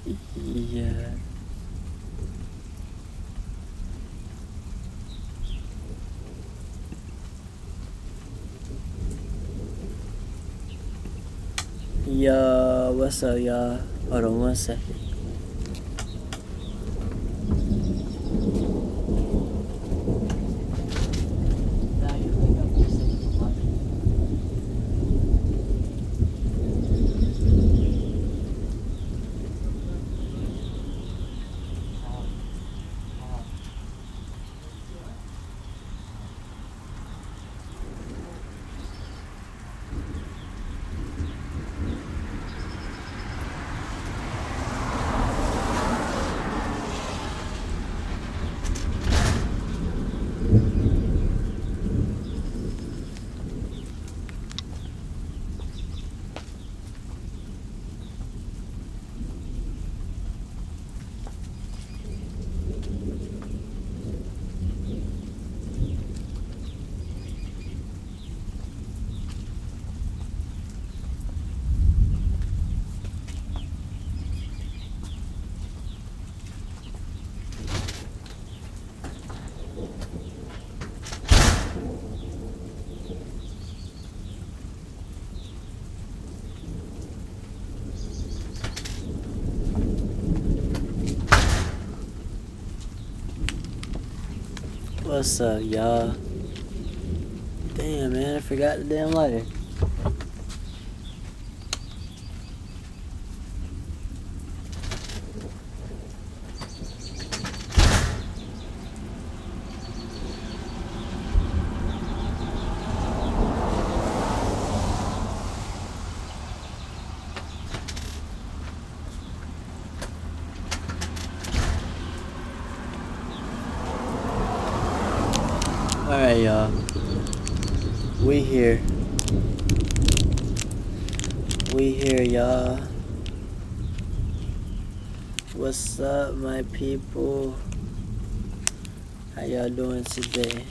Yeah. Yo, what's up, y'all? Hold on 1 second. What's up, y'all? Damn, man, I forgot the damn lighter. Alright, y'all. We here. We here, y'all. What's up, my people? How y'all doing today?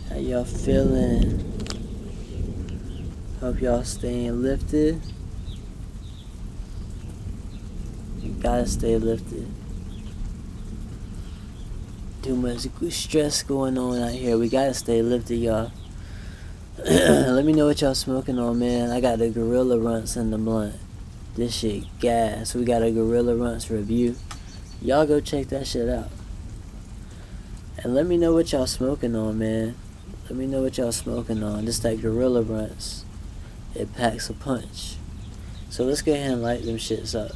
How y'all feeling? Hope y'all staying lifted. You gotta stay lifted. Too much stress going on out here. We gotta stay lifted, y'all. Let me know what y'all smoking on, man. I got the Gorilla Runts in the blunt. This shit gas. We got a Gorilla Runts review. Y'all go check that shit out. And let me know what y'all smoking on, man. Let me know what y'all smoking on. Just that Gorilla Runts. It packs a punch. So let's go ahead and light them shits up.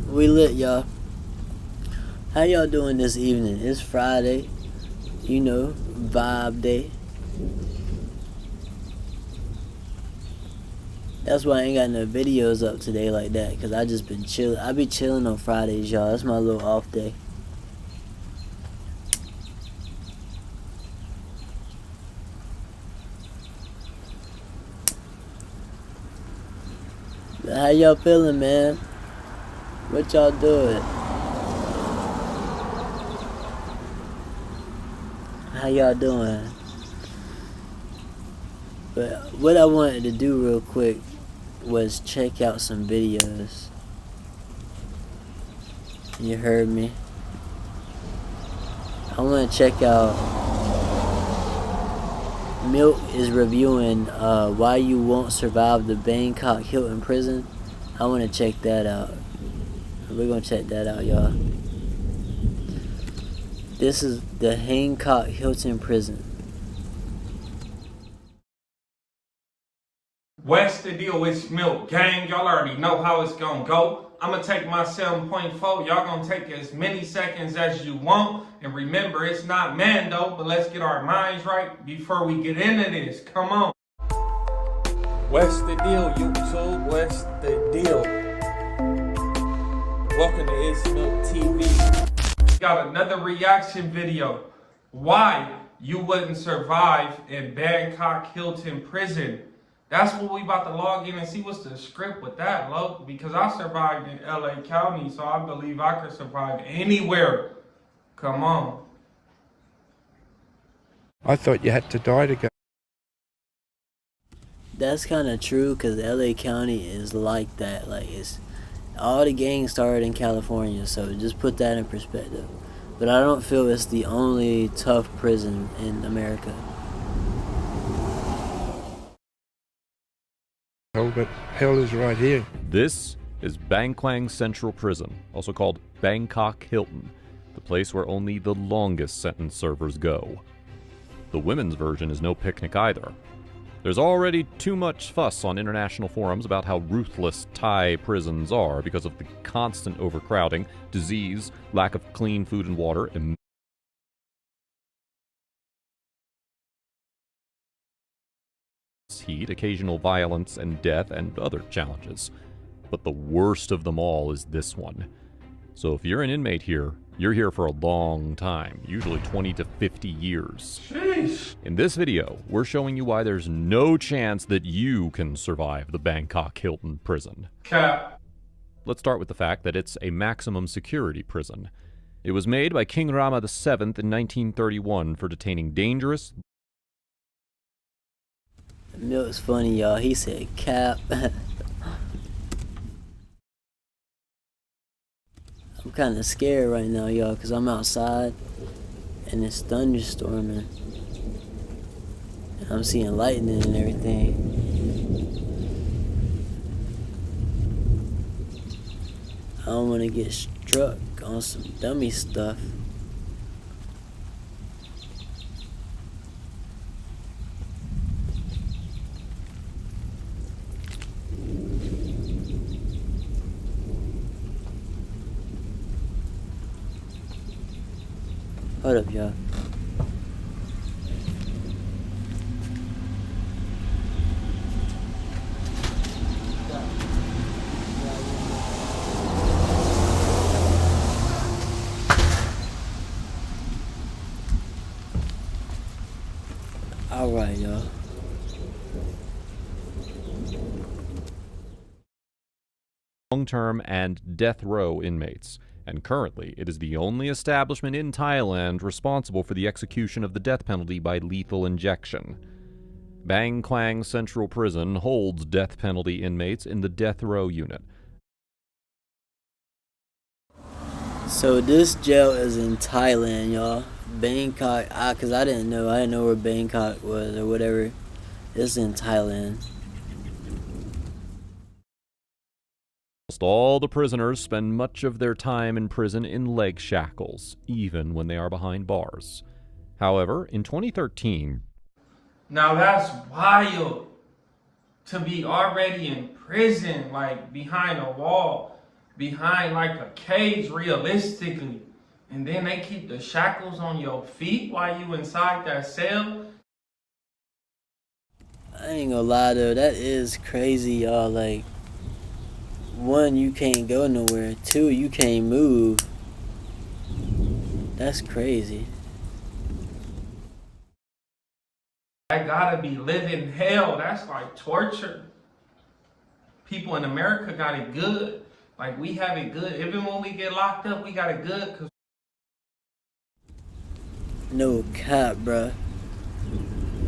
We lit, y'all. How y'all doing this evening? It's Friday. You know, vibe day. That's why I ain't got no videos up today like that, because I just been chilling. I be chilling on Fridays, y'all. That's my little off day. How y'all feeling, man? What y'all doing? How y'all doing? But what I wanted to do real quick was check out some videos. You heard me? I want to check out Milk is reviewing Why You Won't Survive the Bangkok Hilton Prison. I want to check that out. We're going to check that out, y'all. This is the Bangkok Hilton Prison. What's the deal with Milk Gang? Y'all already know how it's gonna go. I'm gonna take my 7.4. Y'all gonna take as many seconds as you want. And remember, it's not Mando, but let's get our minds right before we get into this. Come on. What's the deal, YouTube? What's the deal? Welcome to It's Milk TV. got another reaction video. Why you wouldn't survive in Bangkok Hilton prison. That's what we about to log in and see what's the script with that, Lo. Because I survived in LA County, so I believe I could survive anywhere. Come on. I thought you had to die to go. That's kind of true, because LA County is like that. Like, it's all the gangs started in California, so just put that in perspective. But I don't feel it's the only tough prison in America. Hell, but hell is right here. This is Bangkwang Central Prison, also called Bangkok Hilton, the place where only the longest sentence servers go. The women's version is no picnic either. There's already too much fuss on international forums about how ruthless Thai prisons are because of the constant overcrowding, disease, lack of clean food and water, and heat, occasional violence and death, and other challenges. But the worst of them all is this one. So if you're an inmate here, you're here for a long time, usually 20 to 50 years. Sheesh. In this video, we're showing you why there's no chance that you can survive the Bangkok Hilton prison. Cap. Let's start with the fact that it's a maximum security prison. It was made by King Rama VII in 1931 for detaining dangerous... Milk's funny, y'all. He said cap. I'm kind of scared right now, y'all, because I'm outside and it's thunderstorming. And I'm seeing lightning and everything. I don't want to get struck on some dummy stuff. Hold up, y'all. Alright, y'all. long-term and death row inmates, and currently it is the only establishment in Thailand responsible for the execution of the death penalty by lethal injection. Bangkwang Central Prison holds death penalty inmates in the death row unit. So this jail is in Thailand, y'all. Bangkok, cause I didn't know where Bangkok was or whatever. It's in Thailand. Almost all the prisoners spend much of their time in prison in leg shackles, even when they are behind bars. However, in 2013, Now that's wild. To be already in prison, like behind a wall, behind like a cage realistically. And then they keep the shackles on your feet while you inside that cell. I ain't gonna lie though, that is crazy, y'all. Like, one, you can't go nowhere. Two, you can't move. That's crazy. That gotta be living hell. That's like torture. People in America got it good. Like, we have it good. Even when we get locked up, we got it good. Cause No cap, bruh.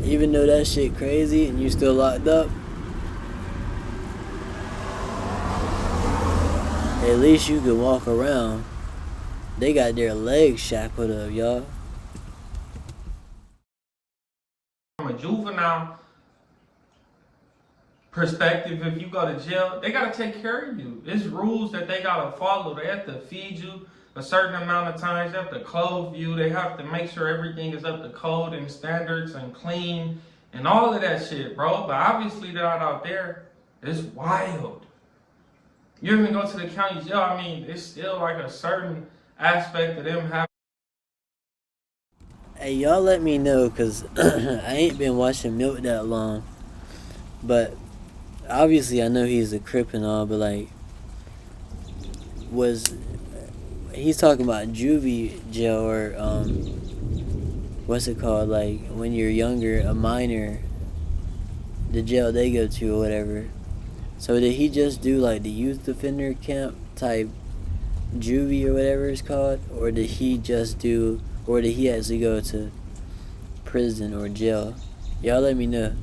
Even though that shit crazy and you still locked up, at least you can walk around. They got their legs shackled up, y'all. from a juvenile perspective, if you go to jail, they gotta take care of you. There's rules that they gotta follow. They have to feed you a certain amount of times. They have to clothe you. They have to make sure everything is up to code and standards and clean and all of that shit, bro. But obviously they're not out there. It's wild. You even go to the county jail, I mean, it's still like a certain aspect of them having. Hey, y'all let me know, because I ain't been watching Milk that long. But obviously I know he's a Crip and all, but like, he's talking about juvie jail, or what's it called? Like when you're younger, a minor, the jail they go to or whatever. So did he just do like the youth offender camp type juvie or whatever it's called, or did he actually go to prison or jail? Y'all let me know.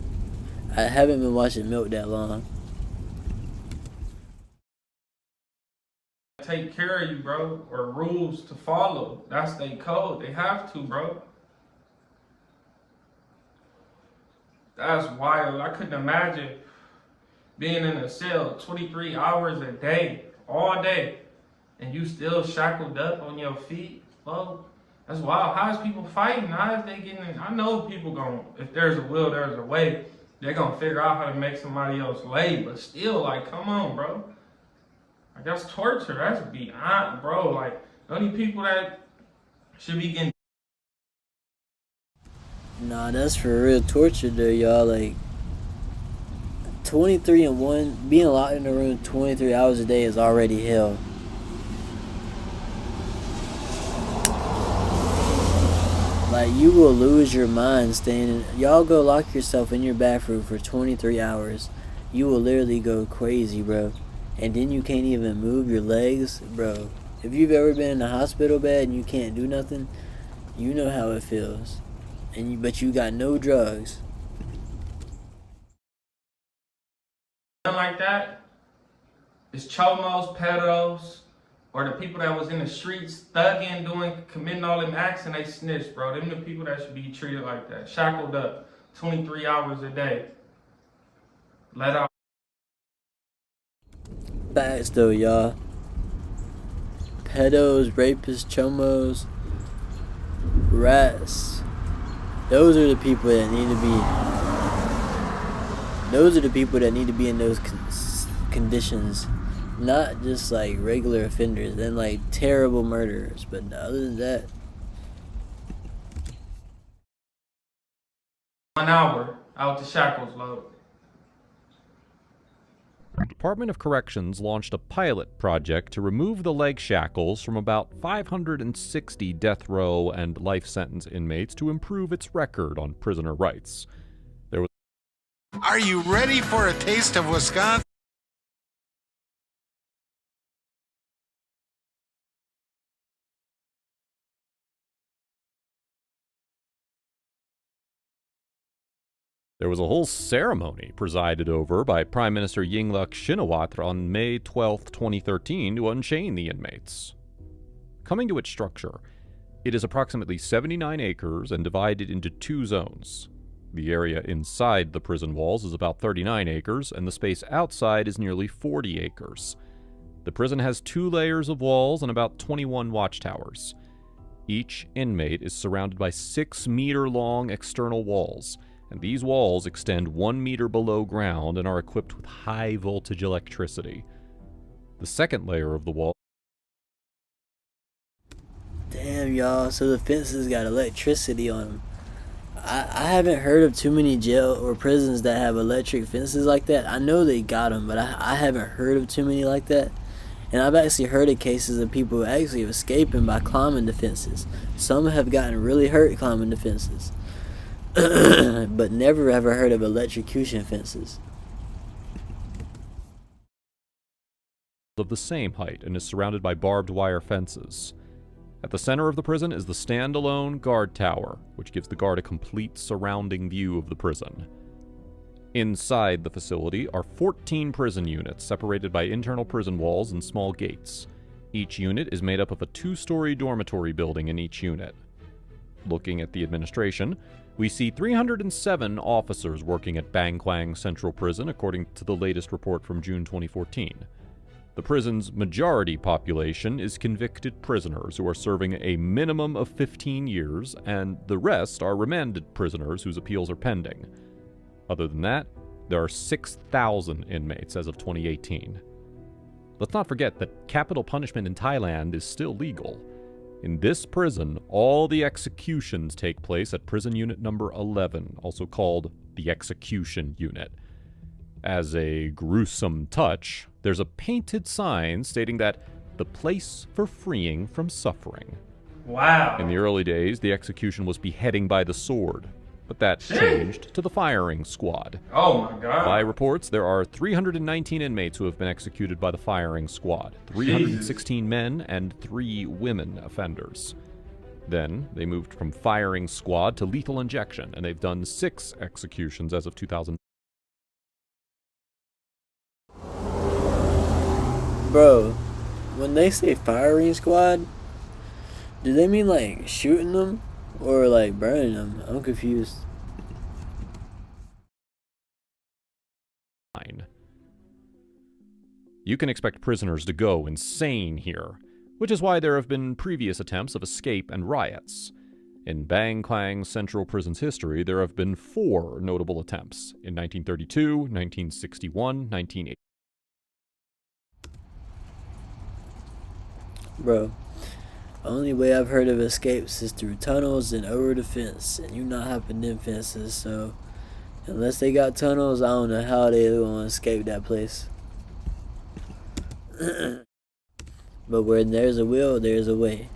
I haven't been watching Milk that long. Take care of you, bro, or rules to follow. That's their code. They have to, bro. That's wild. I couldn't imagine being in a cell 23 hours a day, all day, and you still shackled up on your feet. Well, that's wild. How is people fighting? How is they getting in? I know people if there's a will, there's a way. They're gonna figure out how to make somebody else lay, but still, like, come on, bro. Like, that's torture. That's beyond, bro. Like, the only people that should be getting. Nah, that's for real torture though, y'all. Like 23 and 1, being locked in a room 23 hours a day is already hell. Like, you will lose your mind staying in. Y'all go lock yourself in your bathroom for 23 hours. You will literally go crazy, bro. And then you can't even move your legs, bro. If you've ever been in a hospital bed and you can't do nothing, you know how it feels. But you got no drugs. Like that, it's chomos, pedos, or the people that was in the streets thugging, committing all them acts, and they snitched, bro. Them the people that should be treated like that, shackled up, 23 hours a day, let out. Facts though, y'all. Pedos, rapists, chomos, rats. Those are the people that need to be. Those are the people that need to be in those conditions, not just like regular offenders and like terrible murderers. But other than that, 1 hour out the shackles, load. The Department of Corrections launched a pilot project to remove the leg shackles from about 560 death row and life sentence inmates to improve its record on prisoner rights. Are you ready for a taste of Wisconsin? There was a whole ceremony presided over by Prime Minister Yingluck Shinawatra on May 12, 2013, to unchain the inmates. Coming to its structure, it is approximately 79 acres and divided into 2 zones. The area inside the prison walls is about 39 acres, and the space outside is nearly 40 acres. The prison has 2 layers of walls and about 21 watchtowers. Each inmate is surrounded by 6-meter-long external walls, and these walls extend 1 meter below ground and are equipped with high-voltage electricity. The second layer of the wall... damn, y'all, so the fences got electricity on them. I haven't heard of too many jail or prisons that have electric fences like that. I know they got them, but I haven't heard of too many like that. And I've actually heard of cases of people actually escaping by climbing the fences. Some have gotten really hurt climbing the fences. But never ever heard of electrocution fences. of the same height and is surrounded by barbed wire fences. At the center of the prison is the standalone guard tower, which gives the guard a complete surrounding view of the prison. Inside the facility are 14 prison units separated by internal prison walls and small gates. Each unit is made up of a 2-story dormitory building in each unit. Looking at the administration, we see 307 officers working at Bangkwang Central Prison, according to the latest report from June 2014. The prison's majority population is convicted prisoners who are serving a minimum of 15 years, and the rest are remanded prisoners whose appeals are pending. Other than that, there are 6,000 inmates as of 2018. Let's not forget that capital punishment in Thailand is still legal. In this prison, all the executions take place at prison unit number 11, also called the execution unit. As a gruesome touch, there's a painted sign stating that the place for freeing from suffering. Wow. In the early days, the execution was beheading by the sword, but that changed to the firing squad. Oh my God. By reports, there are 319 inmates who have been executed by the firing squad, 316 men and 3 women offenders. Then, they moved from firing squad to lethal injection, and they've done 6 executions as of 2000. Bro, when they say firing squad, do they mean like shooting them or like burning them? I'm confused. You can expect prisoners to go insane here, which is why there have been previous attempts of escape and riots. In Bang Klang Central Prison's history, there have been 4 notable attempts in 1932, 1961, 1980. Bro, only way I've heard of escapes is through tunnels and over the fence, and you not hopping them fences, so unless they got tunnels, I don't know how they gonna escape that place. But where there's a will, there's a way.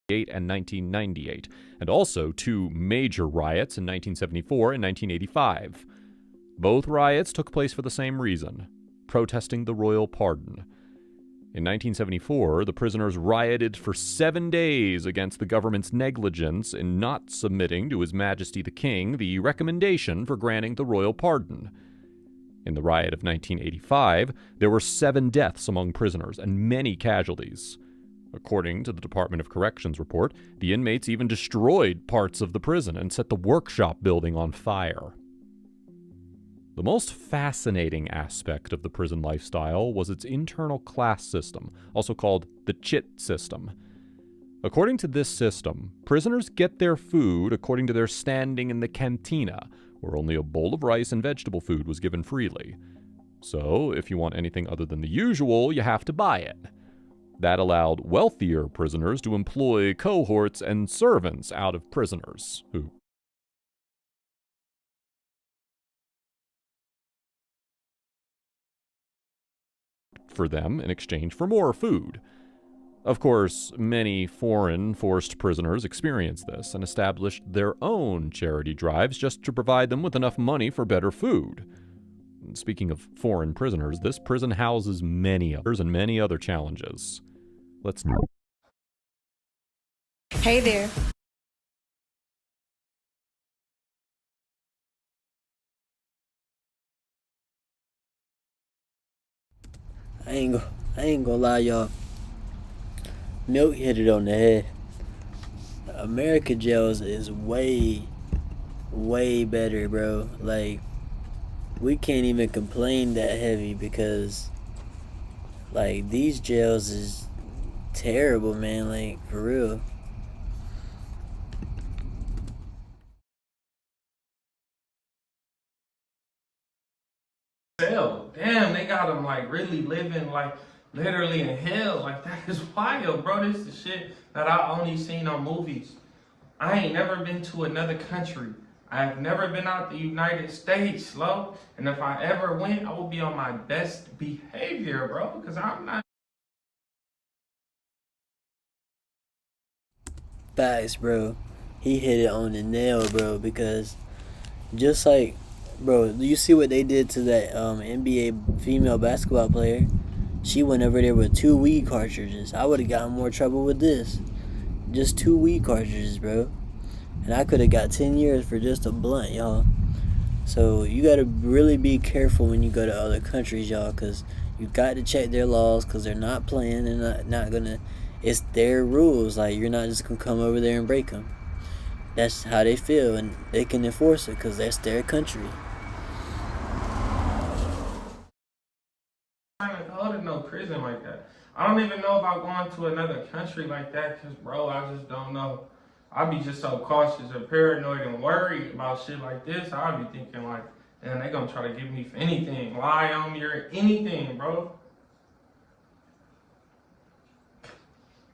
And 1998, and also 2 major riots in 1974 and 1985. Both riots took place for the same reason: protesting the royal pardon. In 1974, the prisoners rioted for 7 days against the government's negligence in not submitting to His Majesty the King the recommendation for granting the royal pardon. In the riot of 1985, there were 7 deaths among prisoners and many casualties. According to the Department of Corrections report, the inmates even destroyed parts of the prison and set the workshop building on fire. The most fascinating aspect of the prison lifestyle was its internal class system, also called the Chit system. According to this system, prisoners get their food according to their standing in the cantina, where only a bowl of rice and vegetable food was given freely. So, if you want anything other than the usual, you have to buy it. That allowed wealthier prisoners to employ cohorts and servants out of prisoners, who for them in exchange for more food. Of course, many foreign forced prisoners experienced this and established their own charity drives just to provide them with enough money for better food. Speaking of foreign prisoners, this prison houses many others and many other challenges. Let's know. Hey there. I ain't gonna lie, y'all. Milk hit it on the head. America jails is way better, bro. Like, we can't even complain that heavy because, like, these jails is terrible, man. Like, for real. Hell, damn, they got them like really living like literally in hell. Like, that is wild, bro. This is the shit that I only seen on movies. I ain't never been to another country. I have never been out the United States, Lo. And if I ever went, I will be on my best behavior, bro, because I'm not. Facts, bro. He hit it on the nail, bro, because just like, bro, you see what they did to that NBA female basketball player? She went over there with 2 weed cartridges. I would have gotten more trouble with this. Just 2 weed cartridges, bro. And I could have got 10 years for just a blunt, y'all. So you got to really be careful when you go to other countries, y'all, because you got to check their laws, because they're not playing. They're not going to, it's their rules. Like, you're not just going to come over there and break them. That's how they feel, and they can enforce it because that's their country. Trying to go to no prison like that. I don't even know about going to another country like that because, bro, I just don't know. I'd be just so cautious and paranoid and worried about shit like this. I'd be thinking like, man, they gonna try to get me for anything, lie on me or anything, bro.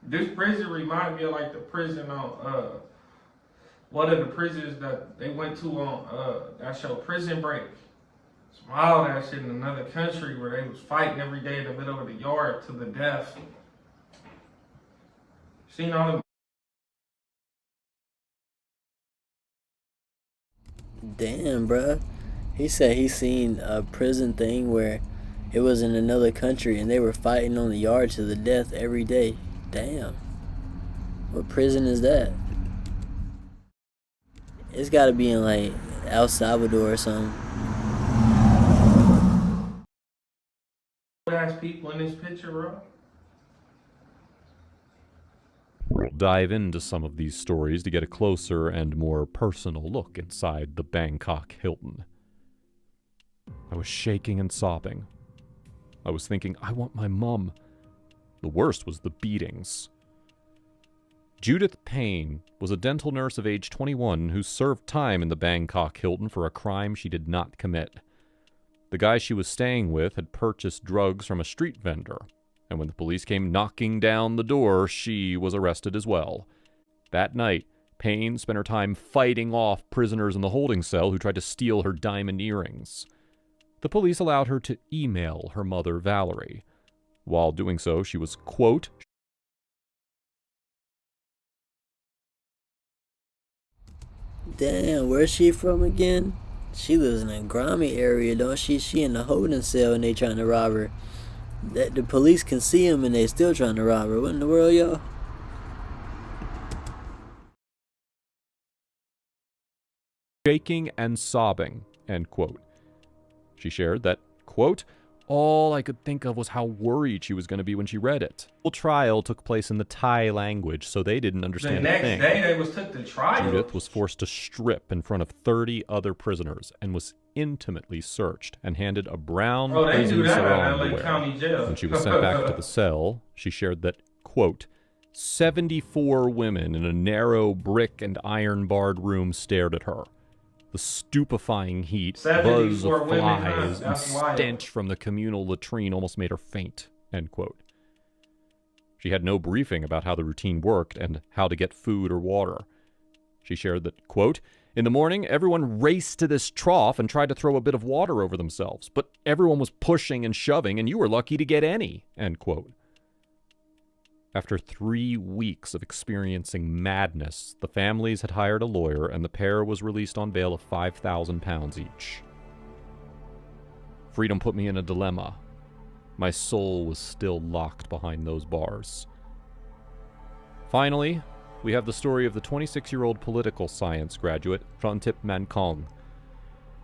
This prison remind me of like the prison on one of the prisons that they went to on that show Prison Break. It's All that shit in another country where they was fighting every day in the middle of the yard to the death. Seen all them. Damn, bruh. He said he seen a prison thing where it was in another country and they were fighting on the yard to the death every day. Damn. What prison is that? It's gotta be in like El Salvador or something. Ass people in this picture, bro. We'll dive into some of these stories to get a closer and more personal look inside the Bangkok Hilton. I was shaking and sobbing. I was thinking, I want my mum. The worst was the beatings. Judith Payne was a dental nurse of age 21 who served time in the Bangkok Hilton for a crime she did not commit. The guy she was staying with had purchased drugs from a street vendor, and when the police came knocking down the door, she was arrested as well. That night, Payne spent her time fighting off prisoners in the holding cell who tried to steal her diamond earrings. The police allowed her to email her mother, Valerie. While doing so, she was, quote, Damn, where's she from again? She lives in a grimy area, don't she? She in the holding cell and they trying to rob her. The police can see him and they still trying to rob her. What in the world, y'all? shaking and sobbing, end quote. She shared that, quote, all I could think of was how worried she was going to be when she read it. The whole trial took place in the Thai language, so they didn't understand The a next thing. day they was took to trial. Judith was forced to strip in front of 30 other prisoners and was intimately searched and handed a brown Oh, they prison do that sarong at to LA wear. County Jail. When she was sent back to the cell, she shared that, quote, 74 women in a narrow brick and iron-barred room stared at her. The stupefying heat, buzz 74 of women, huh? flies, and That's wild. stench from the communal latrine almost made her faint, end quote. She had no briefing about how the routine worked and how to get food or water. She shared that, quote, in the morning, everyone raced to this trough and tried to throw a bit of water over themselves, but everyone was pushing and shoving, and you were lucky to get any, end quote. After 3 weeks of experiencing madness, the families had hired a lawyer and the pair was released on bail of £5,000 each. Freedom put me in a dilemma. My soul was still locked behind those bars. Finally, we have the story of the 26-year-old political science graduate, Phranthip Mankong.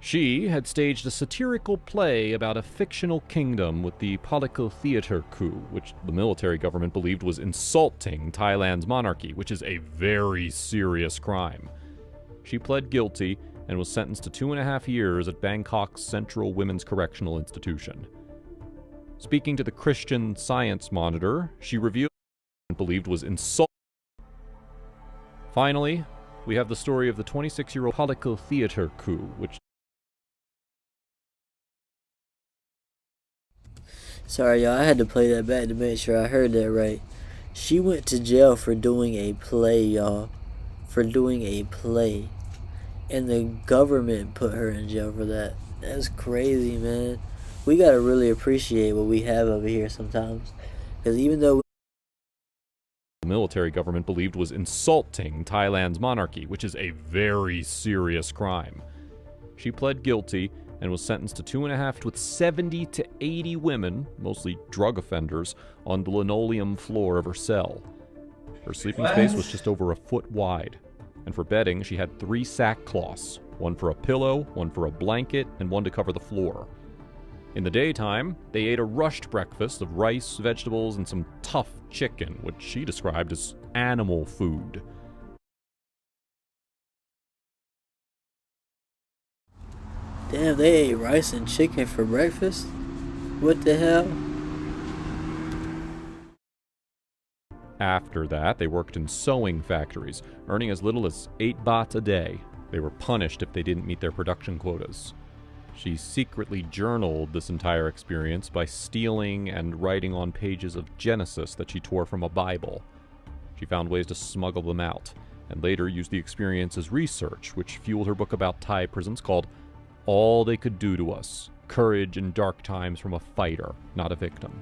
She had staged a satirical play about a fictional kingdom with the Palikul theater coup, which the military government believed was insulting Thailand's monarchy, which is a very serious crime. She pled guilty and was sentenced to 2.5 years at Bangkok's Central Women's Correctional Institution. Speaking to the Christian Science Monitor, she revealed what she believed was insulting. Finally, we have the story of the 26-year-old Palikul theater coup, which Sorry, y'all. I had to play that back to make sure I heard that right. She went to jail for doing a play, y'all. For doing a play. And the government put her in jail for that. That's crazy, man. We gotta really appreciate what we have over here sometimes. Because even though the military government believed was insulting Thailand's monarchy, which is a very serious crime. She pled guilty and was sentenced to 2.5 with 70 to 80 women, mostly drug offenders, on the linoleum floor of her cell. Her sleeping space was just over a foot wide, and for bedding she had 3 sackcloths, one for a pillow, one for a blanket, and one to cover the floor. In the daytime, they ate a rushed breakfast of rice, vegetables, and some tough chicken, which she described as animal food. damn, they ate rice and chicken for breakfast? What the hell? After that, they worked in sewing factories, earning as little as 8 baht a day. They were punished if they didn't meet their production quotas. She secretly journaled this entire experience by stealing and writing on pages of Genesis that she tore from a Bible. She found ways to smuggle them out, and later used the experience as research, which fueled her book about Thai prisons called All They Could Do to Us, courage in dark times from a fighter, not a victim.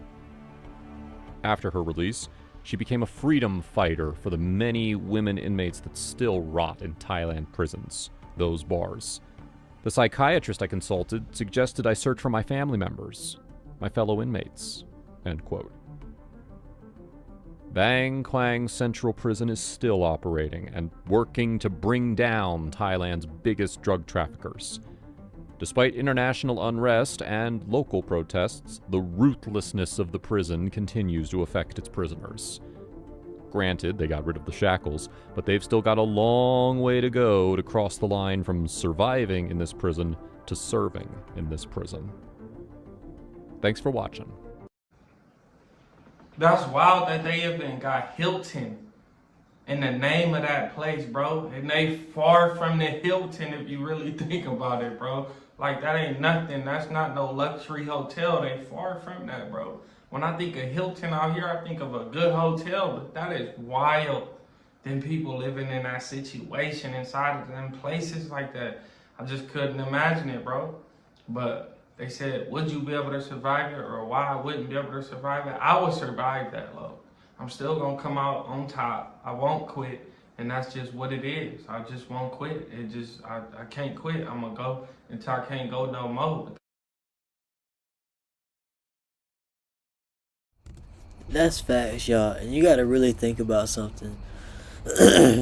After her release, she became a freedom fighter for the many women inmates that still rot in Thailand prisons, those bars. The psychiatrist I consulted suggested I search for my family members, my fellow inmates." End quote. Bang Kwang Central Prison is still operating and working to bring down Thailand's biggest drug traffickers. Despite international unrest and local protests, the ruthlessness of the prison continues to affect its prisoners. Granted, they got rid of the shackles, but they've still got a long way to go to cross the line from surviving in this prison to serving in this prison. Thanks for watching. That's wild that they even got Hilton in the name of that place, bro. And they far from the Hilton if you really think about it, bro. Like, that ain't nothing. That's not no luxury hotel. They far from that, bro. When I think of Hilton out here, I think of a good hotel, but that is wild. Then people living in that situation inside of them places like that. I just couldn't imagine it, bro. But they said, would you be able to survive it, or why I wouldn't be able to survive it? I would survive that, low. I'm still gonna come out on top. I won't quit, and that's just what it is. I just won't quit. I can't quit. I'm gonna go until I can't go no more. That's facts, y'all. And you gotta really think about something.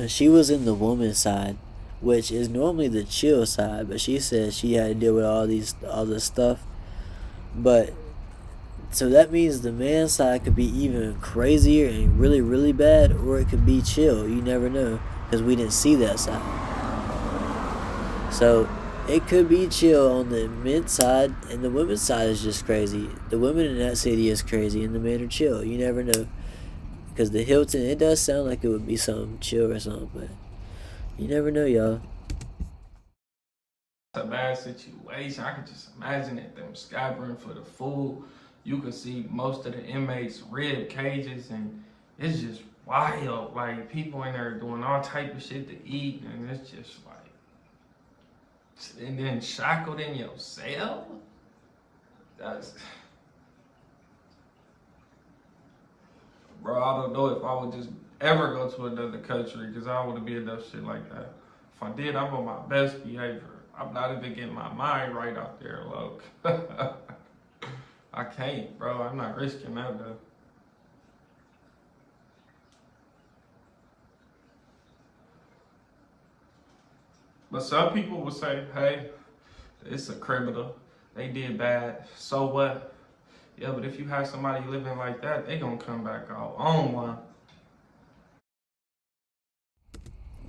She was in the woman's side, which is normally the chill side, but she said she had to deal with all this stuff. But so that means the man's side could be even crazier and really, really bad, or it could be chill. You never know, because we didn't see that side. So it could be chill on the men's side, and the women's side is just crazy. The women in that city is crazy, and the men are chill. You never know, because the Hilton, it does sound like it would be something chill or something, but you never know, y'all. It's a bad situation. I could just imagine it, them scabbering for the food. You could see most of the inmates' rib cages, and it's just wild. Like, people in there doing all type of shit to eat, and it's just like, and then shackled in your cell? That's, bro, I don't know if I would just ever go to another country, because I wouldn't be enough shit like that. If I did, I'm on my best behavior. I'm not even getting my mind right out there, look. I can't, bro. I'm not risking that, though. But some people would say, hey, it's a criminal. They did bad. So what? Yeah, but if you have somebody living like that, they gonna come back out on one.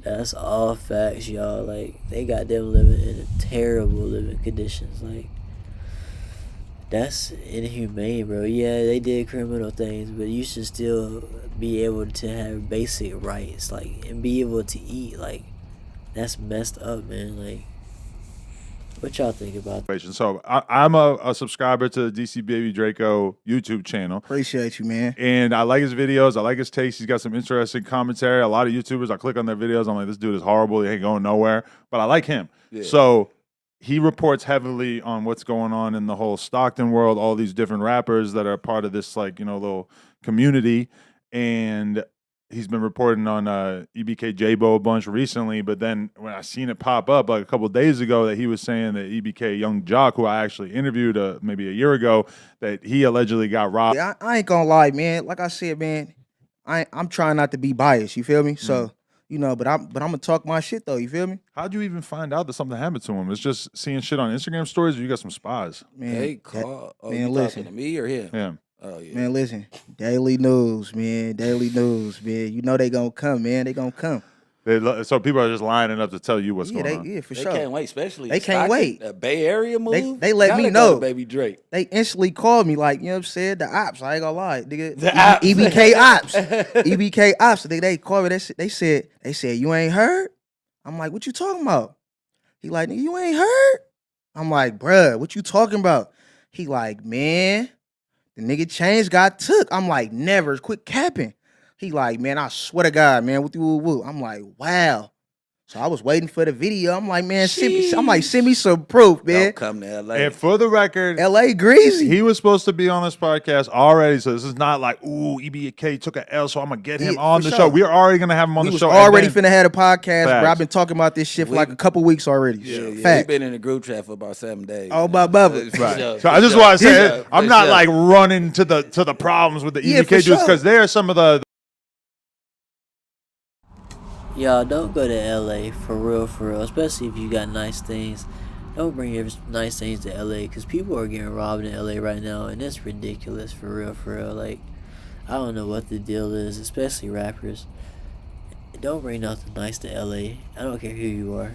That's all facts, y'all. Like, they got them living in terrible living conditions. Like, that's inhumane, bro. Yeah, they did criminal things, but you should still be able to have basic rights, like, and be able to eat. Like, that's messed up, man. Like, what y'all think about that? So I'm a subscriber to the DC Baby Draco YouTube channel. Appreciate you, man. And I like his videos. I like his taste. He's got some interesting commentary. A lot of YouTubers, I click on their videos. I'm like, this dude is horrible. He ain't going nowhere. But I like him. Yeah. So he reports heavily on what's going on in the whole Stockton world, all these different rappers that are part of this, like, you know, little community. And he's been reporting on EBK J-Bo a bunch recently, but then when I seen it pop up like a couple of days ago that he was saying that EBK Young Jock, who I actually interviewed maybe a year ago, that he allegedly got robbed. Yeah, I ain't gonna lie, man. Like I said, man, I'm trying not to be biased. You feel me? So, you know, but I'm gonna talk my shit though. You feel me? How'd you even find out that something happened to him? It's just seeing shit on Instagram stories, or you got some spies? Man, hey, call. man, you listen. talking to me or him? Yeah. Oh yeah. Man, listen. Daily news, man. Daily news, man. You know they gonna come, man. They gonna come. So people are just lining up to tell you what's going on. Yeah, for They sure. can't wait, especially They can't Stockton, wait. The Bay Area move. They let Gotta me go know. to Baby Drake. They instantly called me, like, you know what I'm saying? The ops. I ain't gonna lie, nigga. The ops. EBK ops. EBK ops. They called me. They said, you ain't heard? I'm like, what you talking about? He like, nigga, you ain't heard? I'm like, bruh, what you talking about? He like, man, the nigga chains got took. I'm like, never. Quit capping. He like, man, I swear to God, man, what you woo. I'm like, wow. So I was waiting for the video. I'm like, man, send me some proof, man. Don't come to LA. And for the record, LA greasy. he was supposed to be on this podcast already, so this is not like, ooh, EBK took an L, so I'm gonna get him Yeah, on for the sure. show. We're already gonna have him on We the was show. already and then- finna have a podcast, bro. Facts. I've been talking about this shit for like a couple weeks already. yeah, Fact. we've been in the group chat for about 7 days. Oh, my brother. For Right. sure, So for I just sure, want to for say, sure, I'm for not sure. like running to the problems with the Yeah, EBK for dudes sure. because they are some of the. Y'all don't go to LA for real, especially if you got nice things. Don't bring your nice things to LA because people are getting robbed in LA right now, and it's ridiculous for real. Like, I don't know what the deal is, especially rappers. Don't bring nothing nice to LA. I don't care who you are.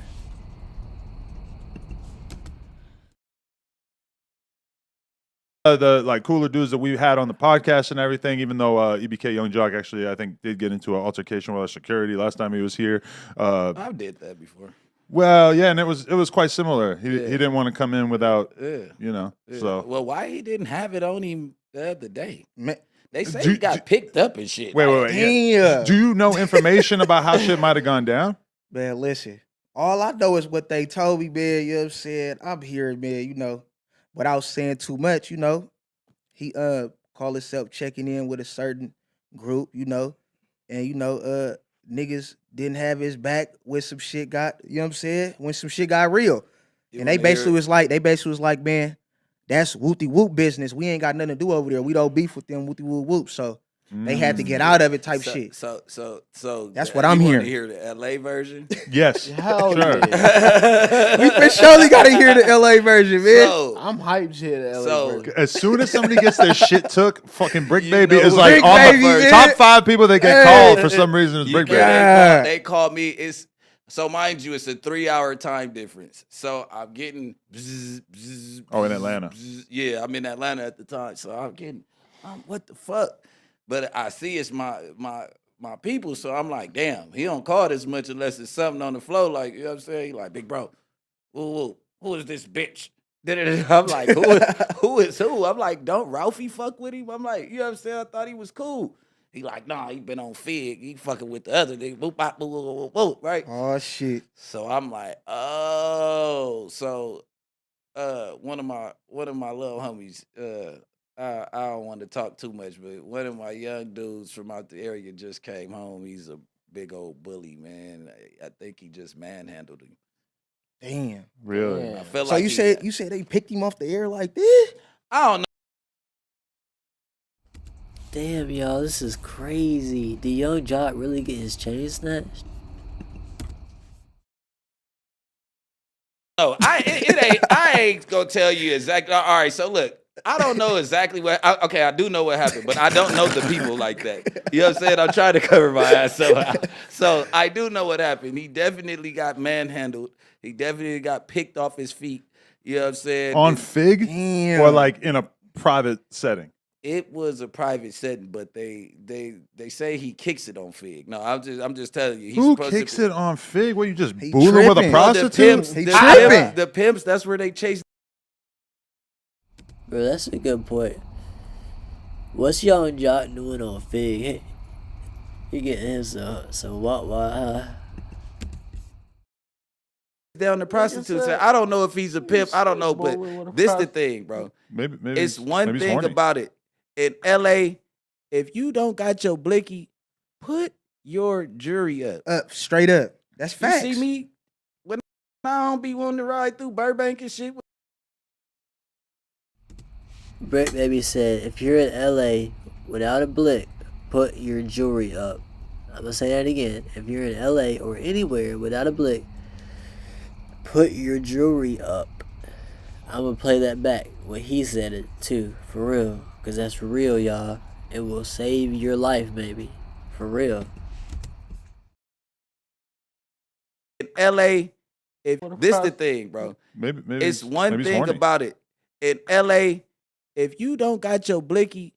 The like cooler dudes that we had on the podcast and everything, even though EBK Young Jock actually I think did get into an altercation with our security last time he was here. I did that before. Well, yeah, and it was quite similar. He didn't want to come in without Yeah. So Well, why he didn't have it on him the other day? Man, They say Do- he got picked up and shit. wait. Yeah. damn. Do you know information about how shit might have gone down? Man, listen. All I know is what they told me, man. You know what I'm saying? I'm here, man, without saying too much, He called himself checking in with a certain group, and niggas didn't have his back when some shit got, when some shit got real. You And they wanna basically hear was like, man, that's whoopty whoop business. We ain't got nothing to do over there. We don't beef with them, whoopty whoop whoop. So they had to get out of it type shit. So That's what I'm you wanna hearing. hear the LA version? Yes. Hell Sure. yeah. You for surely gotta hear the LA version, man. So, I'm hyped shit at LA. So- version. As soon as somebody gets their shit took, fucking Brick You Baby know is who like Brick on Baby the is? top 5 people that get Hey. called for some reason is you Brick get- Baby. Yeah. they call me. So mind you, it's a 3-hour time difference. So I'm getting bzz, bzz, Oh, in bzz, Atlanta. bzz. Yeah, I'm in Atlanta at the time. So I'm getting, what the fuck? But I see it's my people. So I'm like, damn, he don't call this much unless it's something on the floor. Like, you know what I'm saying? He like, big bro, who is this bitch? I'm like, who is who? I'm like, don't Ralphie fuck with him? I'm like, you know what I'm saying? I thought he was cool. He like, nah, he been on Fig. He fucking with the other nigga. Boop, bop, boop, boop, boop, boop, right? Oh shit. So I'm like, oh, so one of my little homies, I don't want to talk too much, but one of my young dudes from out the area just came home. He's a big old bully, man. I think he just manhandled him. Damn. Really? Yeah. I feel So like you said they picked him off the air like this? I don't know. Damn, y'all, this is crazy. Did Young Jock really get his chain snatched? No, I ain't gonna tell you exactly. All right, so look, I don't know exactly what. I do know what happened, but I don't know the people like that. You know what I'm saying? I'm trying to cover my ass, so I do know what happened. He definitely got manhandled. He definitely got picked off his feet. You know what I'm saying? On Fig? Damn. Or like in a private setting? It was a private setting, but they say he kicks it on Fig. No, I'm just telling you. He's Who supposed kicks to, it on Fig? What, you just He booing with a tripping. No, the prostitute? pimps, He the tripping. pimps, the pimps. That's where they chase. Bro, that's a good point. What's Young Jock doing on Fig? He getting his some what? Down the prostitutes. I don't know if he's a pimp. I don't know, but this the thing, bro. Maybe It's one maybe he's thing horny. about it. In LA, if you don't got your blicky, put your jury up. Up, straight up. That's facts. You see me when I don't be wanting to ride through Burbank and shit. Brick Baby said, if you're in LA without a blick, put your jewelry up. I'm gonna say that again. If you're in LA or anywhere without a blick, put your jewelry up. I'm gonna play that back when he said it too, for real. Cause that's for real, y'all. It will save your life, baby. For real. In LA, if this the thing, bro. Maybe It's one maybe he's thing horny. about it. In LA, if you don't got your blicky,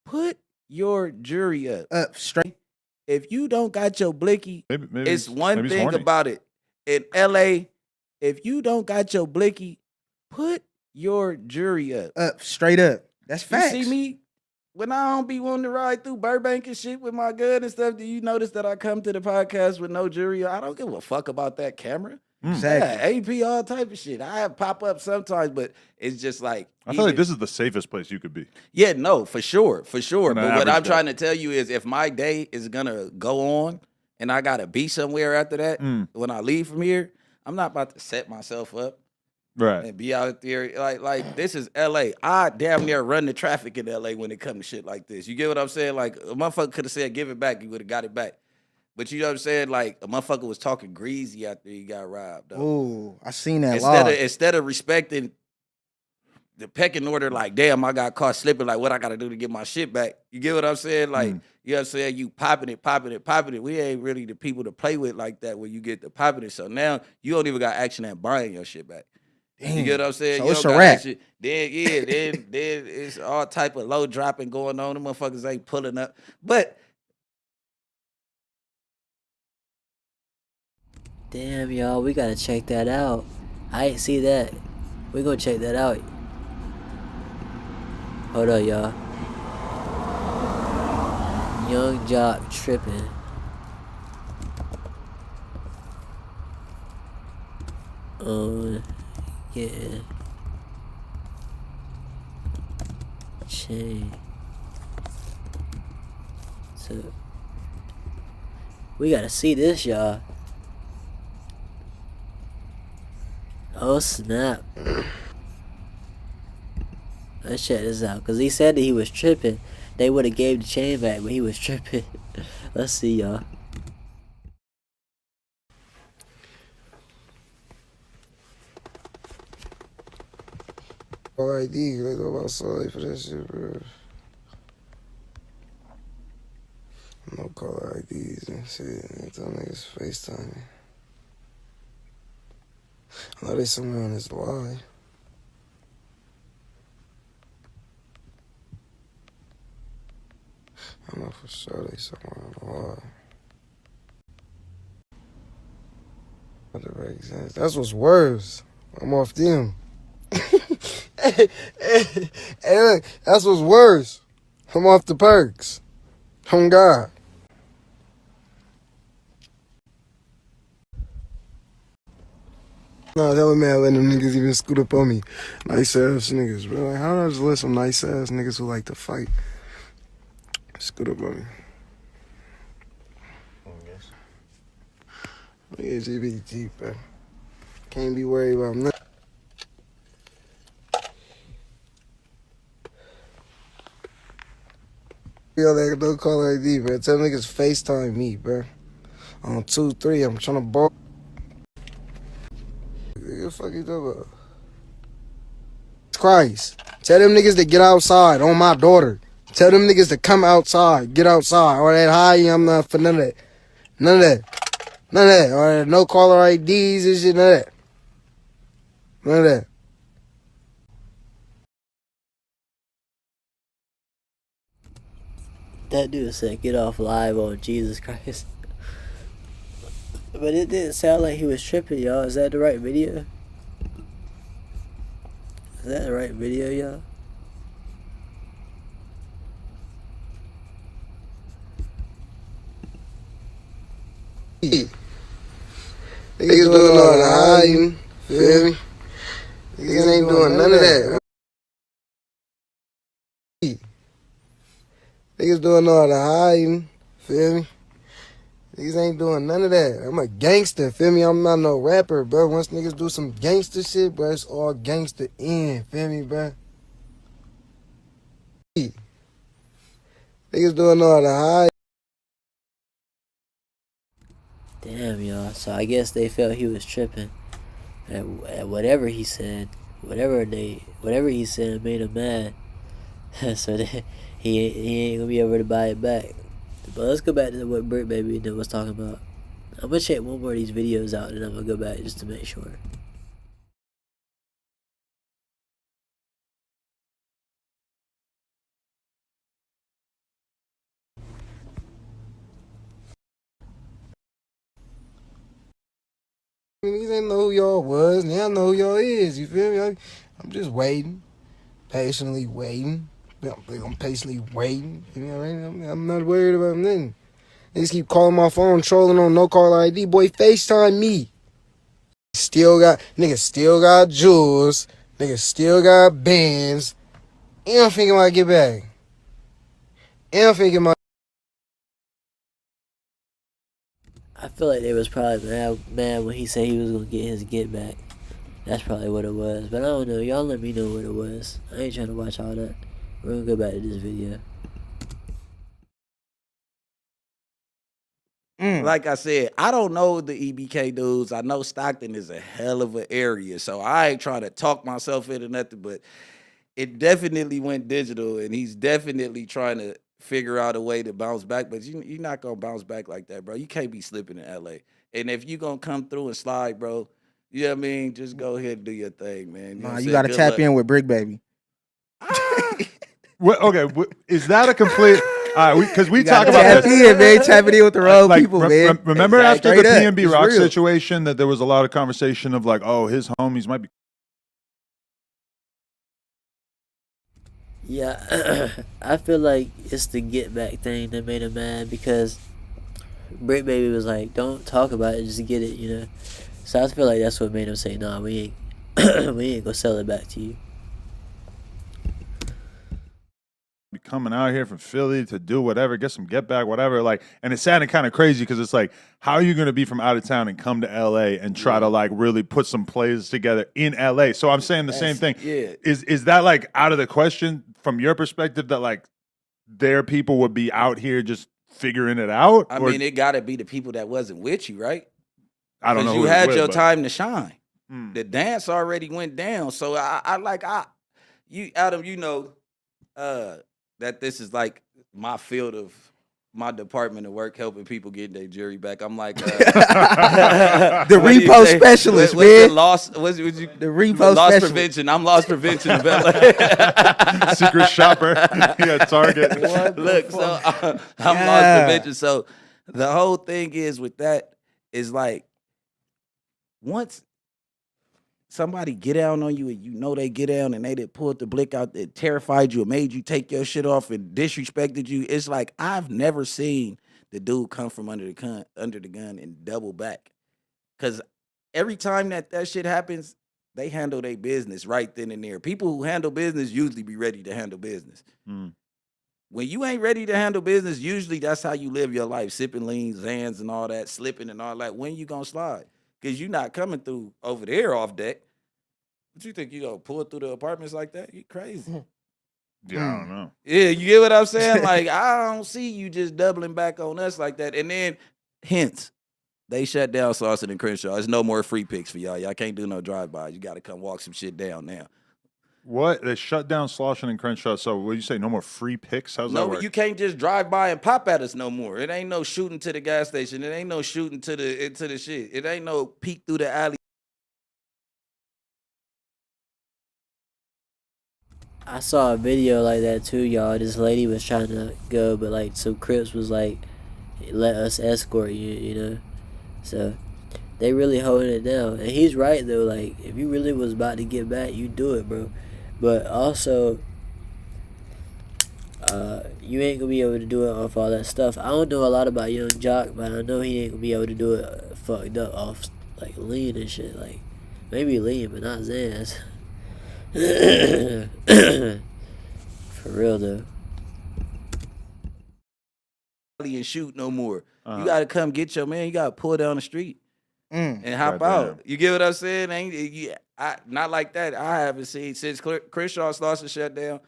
put your jury up. Up, straight. If you don't got your blicky, Maybe it's one maybe he's thing horny. about it. In LA, if you don't got your blicky, put your jury up. Up, straight up. That's You facts. see me when I don't be wanting to ride through Burbank and shit with my gun and stuff, do you notice that I come to the podcast with no jury? I don't give a fuck about that camera. Exactly. Yeah, AP, all type of shit. I have pop up sometimes, but it's just like I feel like this is the safest place you could be. Yeah, no, for sure. On But an what I'm average day. trying to tell you is, if my day is gonna go on and I gotta be somewhere after that, when I leave from here, I'm not about to set myself up Right. and be out there like this is LA. I damn near run the traffic in LA when it comes to shit like this. You get what I'm saying? Like a motherfucker could have said give it back, you would have got it back. But you know what I'm saying? Like a motherfucker was talking greasy after he got robbed. Though. Ooh, I seen that Instead of respecting the pecking order, like, damn, I got caught slipping, like what I gotta do to get my shit back. You get what I'm saying? Like, you know what I'm saying? You popping it. We ain't really the people to play with like that when you get the popping it. So now you don't even got action at buying your shit back. You get what I'm saying? So You it's don't a got wrap. action. Then it's all type of low dropping going on. The motherfuckers ain't pulling up. But Damn, y'all, we gotta check that out. I ain't see that. We gonna check that out. Hold up, y'all. Young Jock tripping. Yeah. Chain. So we gotta see this, y'all. Oh snap. Let's check this out. Cause he said that he was tripping. They would have gave the chain back, but he was tripping. Let's see, y'all. Call ID, they go outside for that shit, bro. No caller IDs and shit. And tell niggas FaceTime me. I know they somewhere on this line. I know for sure they somewhere on the line. What the make sense? That's what's worse. I'm off them. Hey, look, that's what's worse. I'm off the perks. On God. No, that was man letting them niggas even scoot up on me. Nice ass niggas, bro. Like, how do I just let some nice ass niggas who like to fight scoot up on me? Yeah, GBG, bro. Can't be worried about nothing. Yo, that don't call ID, bro. Tell niggas FaceTime me, bro. On 2-3, I'm trying to ball. What the fuck you talking about? Christ. Tell them niggas to get outside on my daughter. Tell them niggas to come outside, get outside. Or that high, I'm not for none of that. None of that. None of that. Or that no caller IDs and shit, none of that. None of that. That dude said get off live on Jesus Christ. But it didn't sound like he was tripping, y'all. Is that the right video? Is that the right video, y'all? Niggas doing all the hiding, feel me? Niggas ain't doing none of that. Niggas doing all the hiding, feel me? Niggas ain't doing none of that. I'm a gangster, feel me? I'm not no rapper, bro. Once niggas do some gangster shit, bro, it's all gangster in, feel me, bro? Niggas doing all the hiding. Damn, y'all. So I guess they felt he was tripping at whatever he said. Whatever he said made him mad. So that he ain't gonna be able to buy it back. But let's go back to what Brick Baby was talking about. I'm gonna check one more of these videos out and I'm gonna go back just to make sure. Niggas didn't know who y'all was. Now I know who y'all is. You feel me? I'm just waiting. Patiently waiting. I'm patiently waiting. You know what I mean? I'm not worried about nothing. Niggas keep calling my phone, trolling on no caller ID. Boy, FaceTime me. Niggas still got jewels. Niggas still got bands. And I'm thinking about get back. And I'm thinking about. I feel like they was probably mad when he said he was gonna get his get back. That's probably what it was. But I don't know. Y'all let me know what it was. I ain't trying to watch all that. We're gonna go back to this video. Like I said, I don't know the EBK dudes. I know Stockton is a hell of an area, so I ain't trying to talk myself into nothing, but it definitely went digital, and he's definitely trying to figure out a way to bounce back, but you're not going to bounce back like that, bro. You can't be slipping in L.A. And if you going to come through and slide, bro, you know what I mean? Just go ahead and do your thing, man. Nah, you got to tap in with Brick Baby. Is that a complete... because we talk about tap this. in, man. Tapping in with the wrong people, man. Remember after the Straight up. PNB It's Rock real. situation that there was a lot of conversation of like, oh, his homies might be. Yeah, I feel like it's the get back thing that made him mad because Brick Baby was like, don't talk about it, just get it, you know. So I feel like that's what made him say, nah, we ain't we ain't gonna sell it back to you. Be coming out here from Philly to do whatever, get some get back, whatever. Like, and it sounded kind of crazy because it's like, how are you going to be from out of town and come to LA and try to like really put some plays together in LA? So I'm saying the same thing. Yeah. Is that like out of the question from your perspective that like their people would be out here just figuring it out? I mean, it got to be the people that wasn't with you, right? I don't know. You who had it's your with, time to shine. The dance already went down. So Adam, you know, that this is like my field of my department of work, helping people get their jury back. I'm like the repo specialist, what's man. the loss specialist. prevention. I'm loss prevention of LA. Secret shopper. Yeah, Target. Look, so I'm loss prevention. So the whole thing is with that is like once somebody get down on you and you know they get down and they did pulled the blick out that terrified you and made you take your shit off and disrespected you. It's like I've never seen the dude come from under the gun and double back. Cause every time that shit happens, they handle their business right then and there. People who handle business usually be ready to handle business. When you ain't ready to handle business, usually that's how you live your life, sipping lean, Zans and all that, slipping and all that. When you gonna slide? Because you're not coming through over there off deck. What you think, you gonna pull through the apartments like that? You crazy. Yeah, I don't know. Yeah, you get what I'm saying? Like, I don't see you just doubling back on us like that. And then, hence, they shut down Slauson and Crenshaw. There's no more free picks for y'all. Y'all can't do no drive-bys. You got to come walk some shit down now. What? They shut down Slauson and Crenshaw. So what do you say? No more free picks? How's that No, work? you can't just drive by and pop at us no more. It ain't no shooting to the gas station. It ain't no shooting to the shit. It ain't no peek through the alley. I saw a video like that too, y'all. This lady was trying to go, but like some Crips was like, let us escort you, you know. So they really holding it down. And he's right though, like if you really was about to get back, you do it, bro. But also you ain't gonna be able to do it off all that stuff. I don't know a lot about Young Jock, but I know he ain't gonna be able to do it fucked up off like lean and shit. Like maybe lean, but not Zans. For real though. And shoot no more. You gotta come get your man. You gotta pull down the street and hop Goddamn. out. You get what I'm saying? Not like that. I haven't seen since Crenshaw Slauson shut down.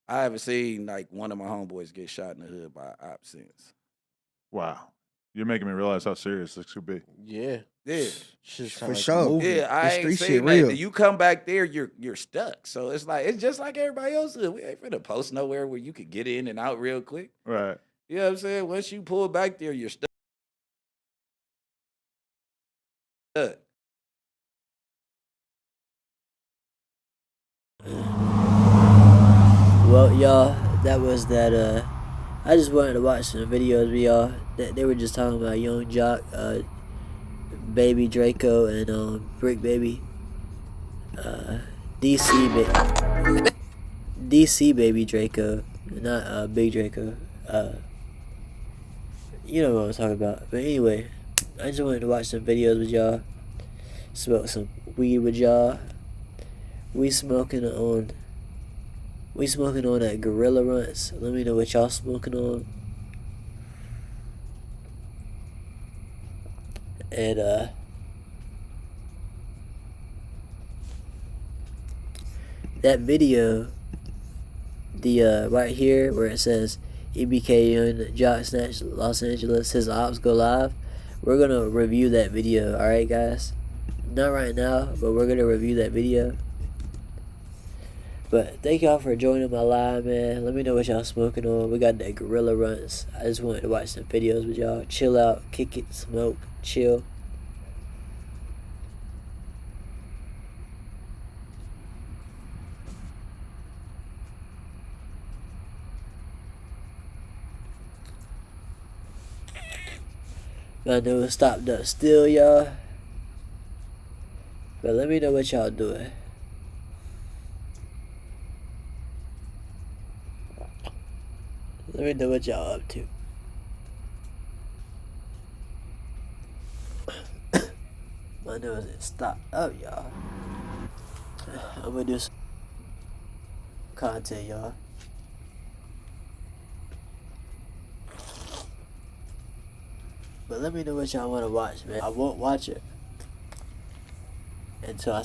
I haven't seen like one of my homeboys get shot in the hood by op since. Wow. You're making me realize how serious this could be. Yeah. Yeah. For sure. Yeah, I This ain't street saying shit that. real. You come back there, you're stuck. So it's like it's just like everybody else is. We ain't finna post nowhere where you could get in and out real quick. Right. You know what I'm saying? Once you pull back there, you're stuck. Well, y'all, that was that. I just wanted to watch some videos with y'all. They were just talking about Young Jock, Baby Draco, and Brick Baby. DC Baby Draco, not Big Draco. You know what I'm talking about. But anyway, I just wanted to watch some videos with y'all, smoke some weed with y'all. We smoking on that Gorilla Runts. Let me know what y'all smoking on. And that video, the right here where it says EBK on Jock Snatch Los Angeles, his ops go live. We're gonna review that video, alright guys? Not right now, but we're gonna review that video. But thank y'all for joining my live, man. Let me know what y'all smoking on. We got that Gorilla Runts. I just wanted to watch some videos with y'all. Chill out, kick it, smoke, chill. I know it stopped up still, y'all. But let me know what y'all doing. Let me know what y'all up to. My nose is stopped up, y'all. I'm gonna do some content, y'all. But let me know what y'all want to watch, man. I won't watch it until I